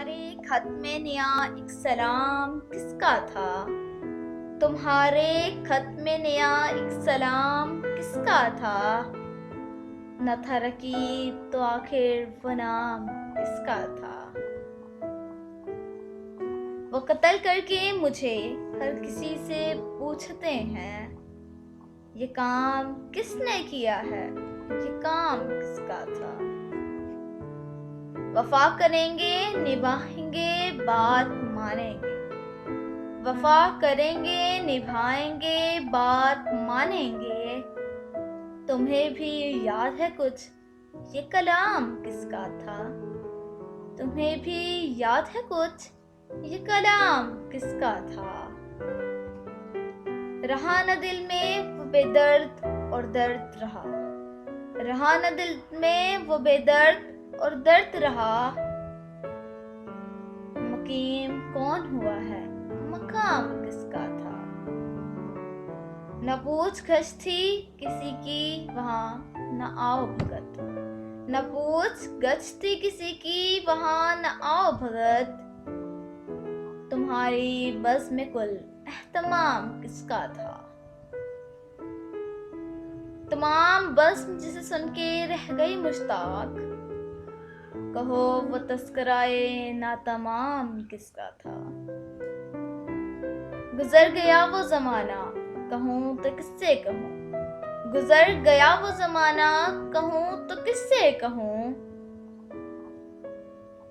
तुम्हारे खत में नया एक सलाम किसका था? तुम्हारे खत में नया एक सलाम किसका था? न था रकीब तो आखिर वो नाम किसका था? वो कत्ल करके मुझे हर किसी से पूछते हैं, ये काम किसने किया है, ये काम किसका था? वफा करेंगे निभाएंगे बात मानेंगे, वफा करेंगे निभाएंगे बात मानेंगे। तुम्हें भी याद है कुछ, ये कलाम किसका था? तुम्हें भी याद है कुछ, ये कलाम किसका था? रहा न दिल में वो बेदर्द और दर्द रहा न दिल में वो बेदर्द और दर्द रहा। मुकीम कौन हुआ है, मकाम किसका था? न पूछ गछ थी किसी की वहां न आओ भगत, न पूछ गछ थी किसी की वहां न आओ भगत। तुम्हारी बज़्म में कुल एहतमाम किसका था? तमाम बज़्म जिसे सुन के रह गई मुश्ताक, कहो वो तस्कराए ना तमाम किसका था? गुजर गया वो जमाना कहूँ तो किससे कहूँ, गुजर गया वो जमाना कहूँ तो किससे कहूँ।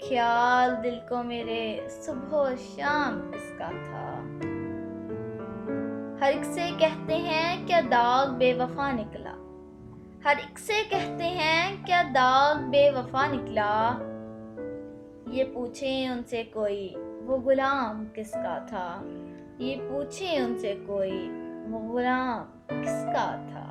ख्याल दिल को मेरे सुबह शाम किसका था? हर एक से कहते हैं क्या दाग बेवफा निकला, हर एक से कहते हैं क्या दाग बेवफा निकला। ये पूछे उनसे कोई वो गुलाम किसका था, ये पूछे उनसे कोई वो गुलाम किसका था।